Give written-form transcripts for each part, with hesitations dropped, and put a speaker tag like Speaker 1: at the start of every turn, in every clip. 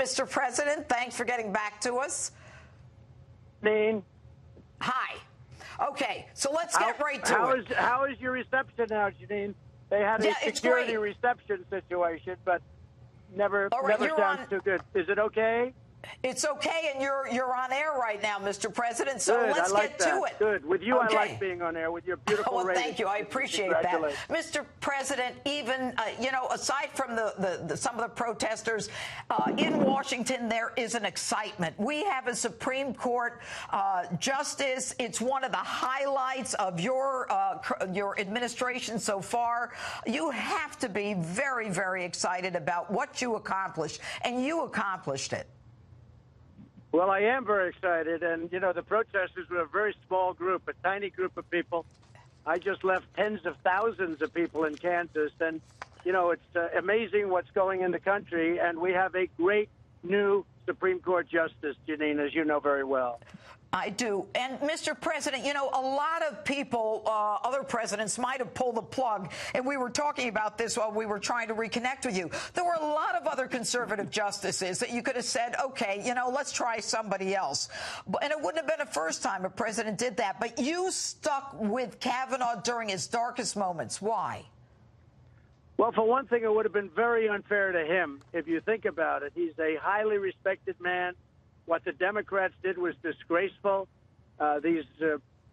Speaker 1: Mr. President. Thanks for getting back to us.
Speaker 2: Dean.
Speaker 1: Hi. Okay, so let's get right to it.
Speaker 2: How is your reception now, Jeanine? They had a security reception situation, but never sounds too good. Is it okay?
Speaker 1: It's okay, and you're on air right now, Mr. President, so
Speaker 2: Good,
Speaker 1: let's get to it.
Speaker 2: Good. With you, okay. I like being on air with your beautiful
Speaker 1: well,
Speaker 2: ratings.
Speaker 1: thank you. I appreciate that. Mr. President, even, aside from some of the protesters, in Washington, there is an excitement. We have a Supreme Court justice. It's one of the highlights of your administration so far. You have to be very, very excited about what you accomplished, and you accomplished it.
Speaker 2: Well, I am very excited. And, the protesters were a very small group, a tiny group of people. I just left tens of thousands of people in Kansas. And, it's amazing what's going in the country. And we have a great new Supreme Court justice, Jeanine, as you know very well.
Speaker 1: I do. And, Mr. President, a lot of people, other presidents might have pulled the plug, and we were talking about this while we were trying to reconnect with you. There were a lot of other conservative justices that you could have said, okay, let's try somebody else. And it wouldn't have been the first time a president did that. But you stuck with Kavanaugh during his darkest moments. Why?
Speaker 2: Well, for one thing, it would have been very unfair to him. If you think about it, he's a highly respected man. What the Democrats did was disgraceful. These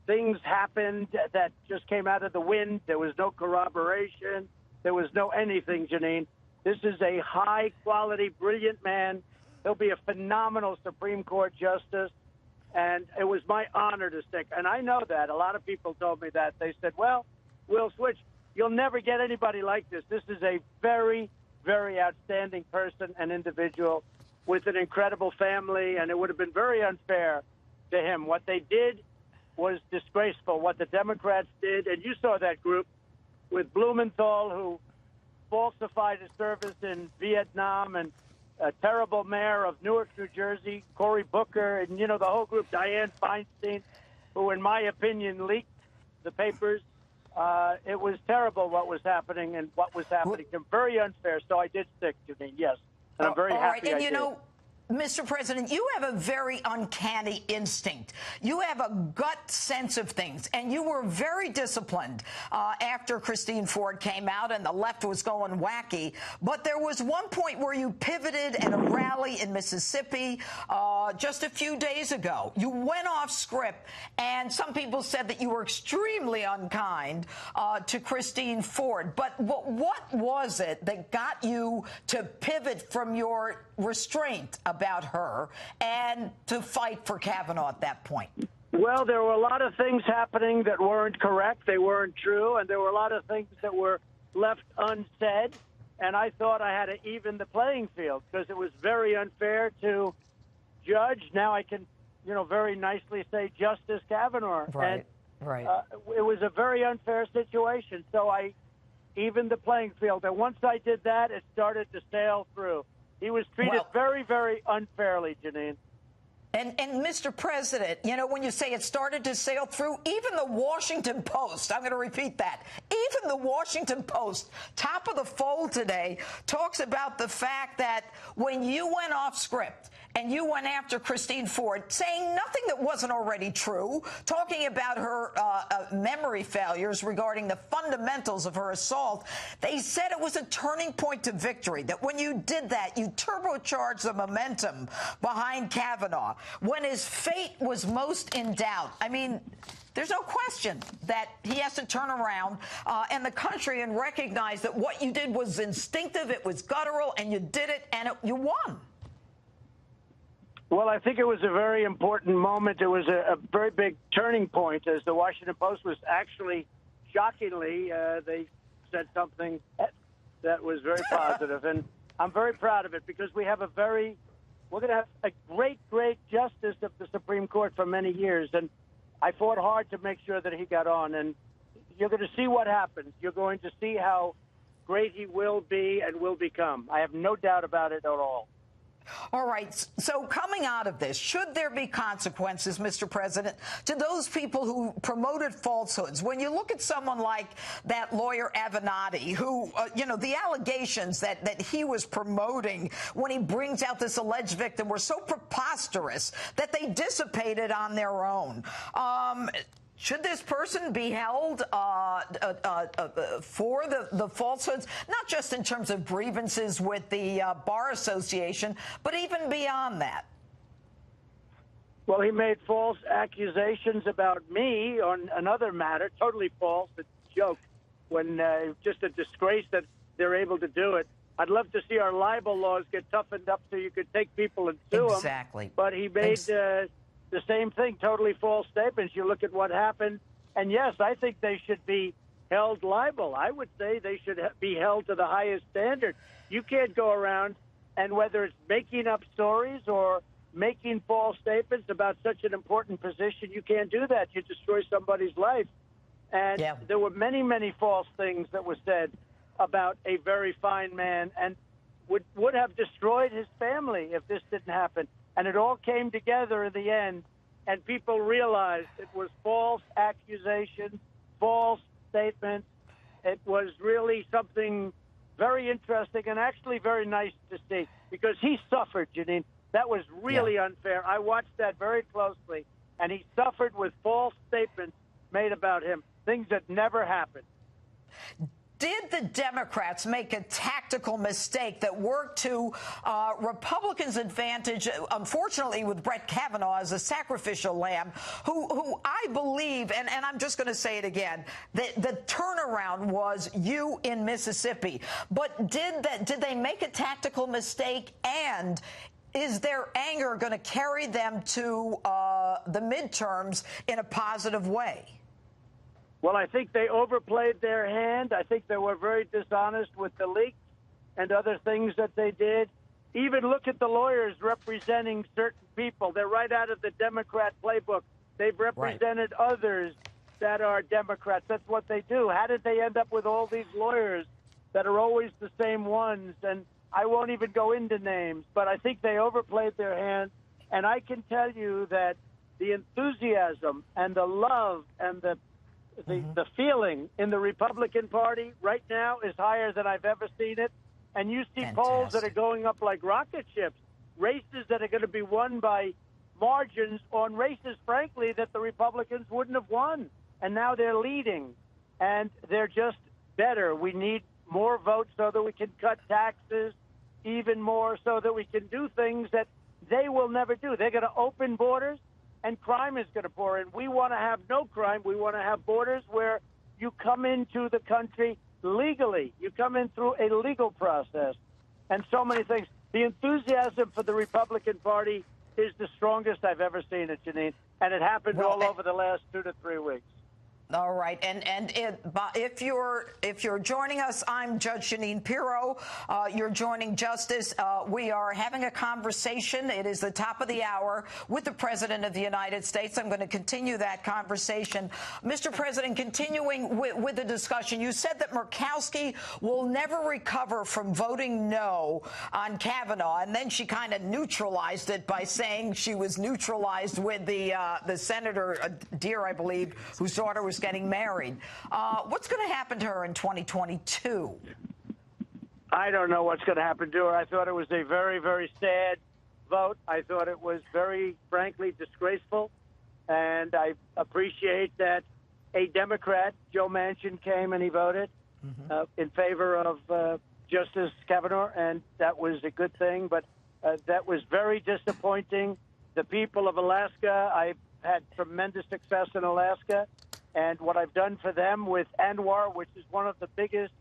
Speaker 2: things happened that just came out of the wind. There was no corroboration. There was no anything, Jeanine. This is a high-quality, brilliant man. He'll be a phenomenal Supreme Court justice. And it was my honor to stick. And I know that. A lot of people told me that. They said, well, we'll switch. You'll never get anybody like this. This is a very, very outstanding person and individual with an incredible family, and it would have been very unfair to him. What they did was disgraceful, what the Democrats did, and you saw that group with Blumenthal, who falsified his service in Vietnam, and a terrible mayor of Newark, New Jersey, Cory Booker, and, the whole group, Dianne Feinstein, who, in my opinion, leaked the papers. It was terrible what was happening and what was happening. Very unfair, so I did stick, Jeanine, yes. And I'm very happy I did.
Speaker 1: Mr. President, you have a very uncanny instinct. You have a gut sense of things, and you were very disciplined after Christine Ford came out and the left was going wacky. But there was one point where you pivoted at a rally in Mississippi just a few days ago. You went off script, and some people said that you were extremely unkind to Christine Ford. But what was it that got you to pivot from your restraint about her and to fight for Kavanaugh at that point?
Speaker 2: Well, there were a lot of things happening that weren't correct. They weren't true. And there were a lot of things that were left unsaid. And I thought I had to even the playing field because it was very unfair to judge. Now I can, very nicely say Justice Kavanaugh.
Speaker 1: Right,
Speaker 2: and,
Speaker 1: right.
Speaker 2: It was a very unfair situation. So I evened the playing field. And once I did that, it started to sail through. He was treated very, very unfairly, Jeanine.
Speaker 1: And Mr. President, when you say it started to sail through, even the Washington Post, I'm going to repeat that, even the Washington Post, top of the fold today, talks about the fact that when you went off script and you went after Christine Ford, saying nothing that wasn't already true, talking about her memory failures regarding the fundamentals of her assault, they said it was a turning point to victory, that when you did that, you turbocharged the momentum behind Kavanaugh. When his fate was most in doubt, I mean, there's no question that he has to turn around and the country and recognize that what you did was instinctive, it was guttural, and you did it, and you won.
Speaker 2: Well, I think it was a very important moment. It was a very big turning point, as the Washington Post was actually, shockingly, they said something that was very positive. And I'm very proud of it because we're going to have a great, great justice of the Supreme Court for many years. And I fought hard to make sure that he got on. And you're going to see what happens. You're going to see how great he will be and will become. I have no doubt about it at all.
Speaker 1: All right. So coming out of this, should there be consequences, Mr. President, to those people who promoted falsehoods? When you look at someone like that lawyer Avenatti, who, the allegations that he was promoting when he brings out this alleged victim were so preposterous that they dissipated on their own. Should this person be held for the falsehoods, not just in terms of grievances with the Bar Association, but even beyond that?
Speaker 2: Well, he made false accusations about me on another matter, totally false. It's a joke. When just a disgrace that they're able to do it. I'd love to see our libel laws get toughened up so you could take people and sue them.
Speaker 1: Exactly.
Speaker 2: But he made the same thing, totally false statements. You look at what happened, and yes, I think they should be held liable. I would say they should be held to the highest standard. You can't go around and whether it's making up stories or making false statements about such an important position, you can't do that. You destroy somebody's life. And there were many, many false things that were said about a very fine man and would have destroyed his family if this didn't happen. And it all came together in the end, and people realized it was false accusations, false statements. It was really something very interesting and actually very nice to see because he suffered, Jeanine. That was really unfair. I watched that very closely, and he suffered with false statements made about him, things that never happened.
Speaker 1: Did the Democrats make a tactical mistake that worked to Republicans' advantage, unfortunately, with Brett Kavanaugh as a sacrificial lamb, who I believe, and I'm just going to say it again, the turnaround was you in Mississippi. But did they make a tactical mistake, and is their anger going to carry them to the midterms in a positive way?
Speaker 2: Well, I think they overplayed their hand. I think they were very dishonest with the leaks and other things that they did. Even look at the lawyers representing certain people. They're right out of the Democrat playbook. They've represented others that are Democrats. That's what they do. How did they end up with all these lawyers that are always the same ones? And I won't even go into names, but I think they overplayed their hand. And I can tell you that the enthusiasm and the love and the feeling in the Republican Party right now is higher than I've ever seen it. And you see polls that are going up like rocket ships, races that are going to be won by margins on races, frankly, that the Republicans wouldn't have won. And now they're leading, and they're just better. We need more votes so that we can cut taxes even more, so that we can do things that they will never do. They're going to open borders, and crime is going to pour in. We want to have no crime. We want to have borders where you come into the country legally. You come in through a legal process, and so many things. The enthusiasm for the Republican Party is the strongest I've ever seen it, Jeanine, and it happened all over the last 2 to 3 weeks.
Speaker 1: All right, and if you're joining us, I'm Judge Jeanine Pirro. You're joining Justice. We are having a conversation. It is the top of the hour with the President of the United States. I'm going to continue that conversation. Mr. President, continuing with the discussion, you said that Murkowski will never recover from voting no on Kavanaugh, and then she kind of neutralized it by saying she was neutralized with the Senator Deere, I believe, whose daughter was getting married. What's going to happen to her in 2022?
Speaker 2: I don't know what's going to happen to her. I thought it was a very, very sad vote. I thought it was very, frankly, disgraceful. And I appreciate that a Democrat, Joe Manchin, came and he voted in favor of Justice Kavanaugh, and that was a good thing. But that was very disappointing. The people of Alaska, I've had tremendous success in Alaska. And what I've done for them with Anwar, which is one of the biggest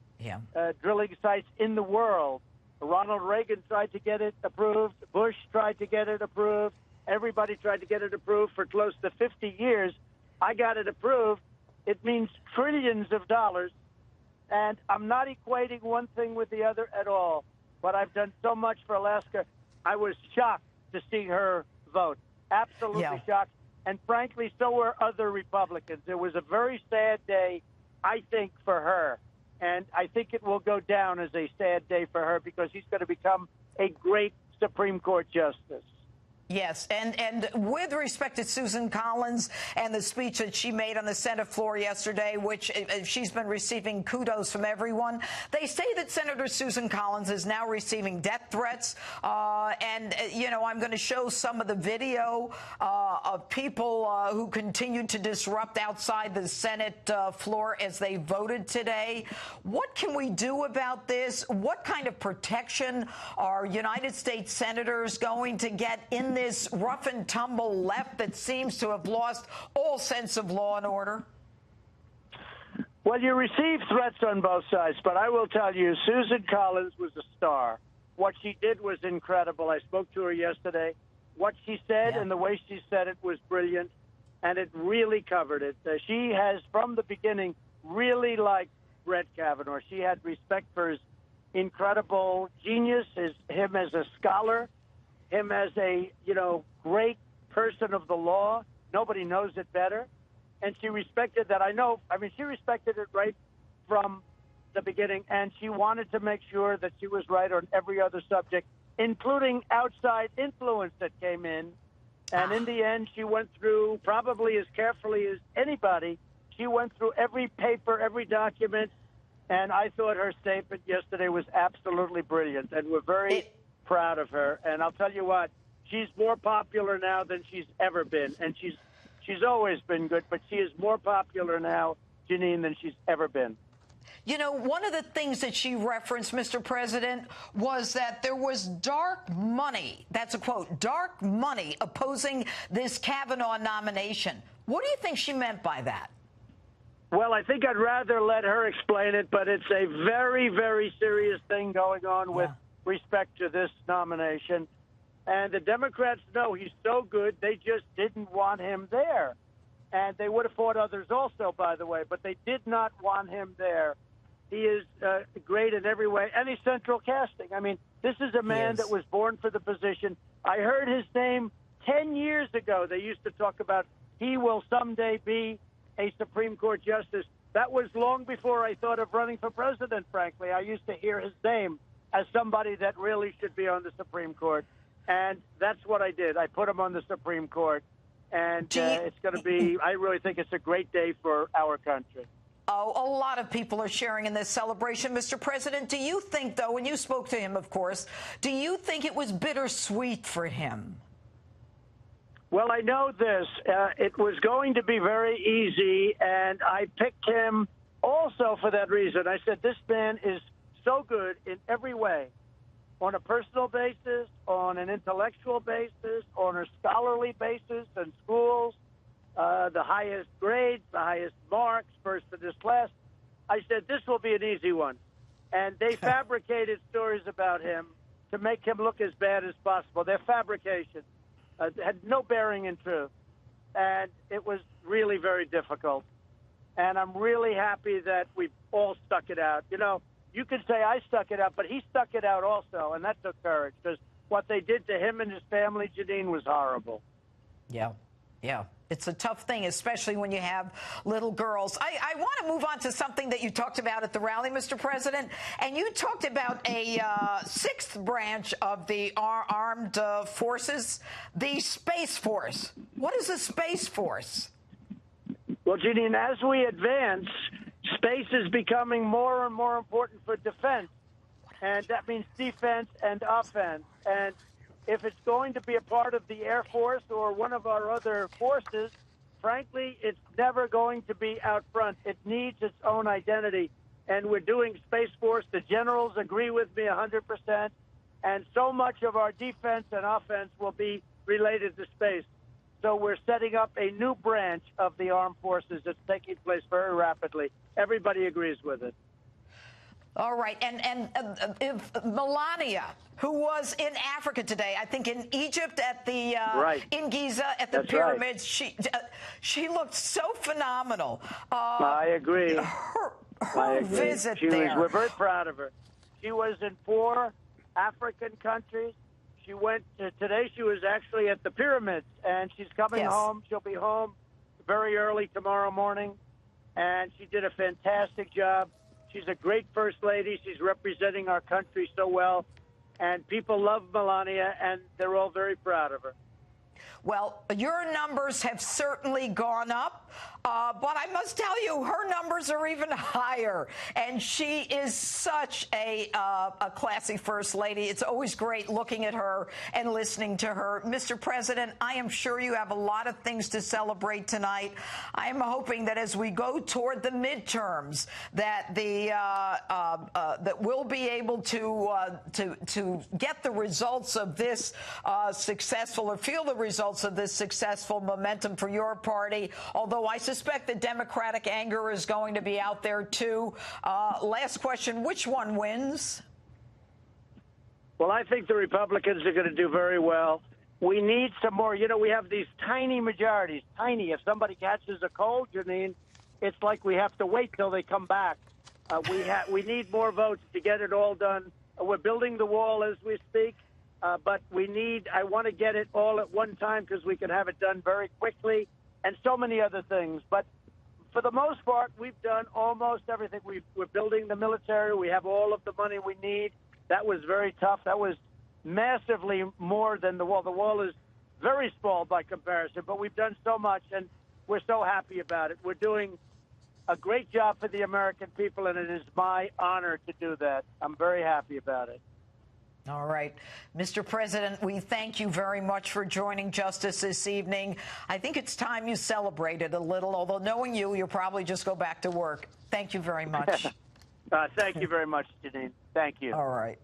Speaker 2: drilling sites in the world. Ronald Reagan tried to get it approved. Bush tried to get it approved. Everybody tried to get it approved for close to 50 years. I got it approved. It means trillions of dollars. And I'm not equating one thing with the other at all. But I've done so much for Alaska. I was shocked to see her vote. Absolutely shocked. And frankly, so were other Republicans. It was a very sad day, I think, for her. And I think it will go down as a sad day for her because she's going to become a great Supreme Court justice.
Speaker 1: Yes, and with respect to Susan Collins and the speech that she made on the Senate floor yesterday, which she's been receiving kudos from everyone, they say that Senator Susan Collins is now receiving death threats. You know, I'm going to show some of the video of people who continued to disrupt outside the Senate floor as they voted today. What can we do about this? What kind of protection are United States senators going to get in this rough and tumble left that seems to have lost all sense of law and order?
Speaker 2: Well, you receive threats on both sides, but I will tell you, Susan Collins was a star. What she did was incredible. I spoke to her yesterday. What she said and the way she said it was brilliant, and it really covered it. She has, from the beginning, really liked Brett Kavanaugh. She had respect for his incredible genius, him as a scholar, him as a, great person of the law. Nobody knows it better. And she respected that. She respected it right from the beginning, and she wanted to make sure that she was right on every other subject, including outside influence that came in. And in the end, she went through, probably as carefully as anybody, she went through every paper, every document, and I thought her statement yesterday was absolutely brilliant, and we're very proud of her. And I'll tell you what, she's more popular now than she's ever been, and she's always been good, but she is more popular now, Jeanine, than she's ever been.
Speaker 1: You know, one of the things that she referenced, Mr. President, was that there was dark money, that's a quote, dark money opposing this Kavanaugh nomination. What do you think she meant by that?
Speaker 2: Well, I think I'd rather let her explain it, but it's a very, very serious thing going on with respect to this nomination. And the Democrats know he's so good, they just didn't want him there. And they would have fought others also, by the way, but they did not want him there. He is great in every way, and he's central casting. I mean, this is a man that was born for the position. I heard his name 10 years ago. They used to talk about he will someday be a Supreme Court justice. That was long before I thought of running for president, frankly. I used to hear his name as somebody that really should be on the Supreme Court. And that's what I did. I put him on the Supreme Court. And it's going to be, I really think it's a great day for our country.
Speaker 1: Oh, a lot of people are sharing in this celebration. Mr. President, do you think, though, and you spoke to him, of course, do you think it was bittersweet for him?
Speaker 2: Well, I know this. It was going to be very easy, and I picked him also for that reason. I said, this man is so good in every way, on a personal basis, on an intellectual basis, on a scholarly basis in schools, the highest grades, the highest marks, first in his class. I said, this will be an easy one. And they fabricated stories about him to make him look as bad as possible. They're fabrications. Had no bearing in truth. And it was really very difficult. And I'm really happy that we all stuck it out. You know, you could say I stuck it out, but he stuck it out also, and that took courage, because what they did to him and his family, Jeanine, was horrible.
Speaker 1: Yeah. It's a tough thing, especially when you have little girls. I want to move on to something that you talked about at the rally, Mr. President, and you talked about a sixth branch of the armed forces, the Space Force. What is the Space Force?
Speaker 2: Well, Jeanine, as we advance, space is becoming more and more important for defense, and that means defense and offense. And if it's going to be a part of the Air Force or one of our other forces, frankly, it's never going to be out front. It needs its own identity. And we're doing Space Force. The generals agree with me 100%. And so much of our defense and offense will be related to space. So we're setting up a new branch of the armed forces that's taking place very rapidly. Everybody agrees with it.
Speaker 1: All right. And if Melania, who was in Africa today, I think in Egypt at the in Giza at the pyramids, she looked so phenomenal.
Speaker 2: I agree.
Speaker 1: Her visit there.
Speaker 2: We're very proud of her. She was in 4 African countries. She went today. She was actually at the pyramids, and she's coming home. She'll be home very early tomorrow morning, and she did a fantastic job. She's a great first lady. She's representing our country so well. and people love Melania, and they're all very proud of her.
Speaker 1: Well, your numbers have certainly gone up, but I must tell you, her numbers are even higher. And she is such a classy First Lady. It's always great looking at her and listening to her. Mr. President, I am sure you have a lot of things to celebrate tonight. I am hoping that as we go toward the midterms, that that we'll be able to get the results of this successful, or feel the results of this successful momentum for your party, although I suspect the Democratic anger is going to be out there, too. Last question, which one wins?
Speaker 2: Well, I think the Republicans are going to do very well. We need some more. You know, we have these tiny majorities, tiny. If somebody catches a cold, Jeanine, it's like we have to wait till they come back. We need more votes to get it all done. We're building the wall as we speak. But I want to get it all at one time because we can have it done very quickly, and so many other things. But for the most part, we've done almost everything. We're building the military. We have all of the money we need. That was very tough. That was massively more than the wall. The wall is very small by comparison, but we've done so much, and we're so happy about it. We're doing a great job for the American people, and it is my honor to do that. I'm very happy about it.
Speaker 1: All right. Mr. President, we thank you very much for joining Justice this evening. I think it's time you celebrated a little, although knowing you, you'll probably just go back to work. Thank you very much.
Speaker 2: Thank you very much, Jeanine. Thank you.
Speaker 1: All right.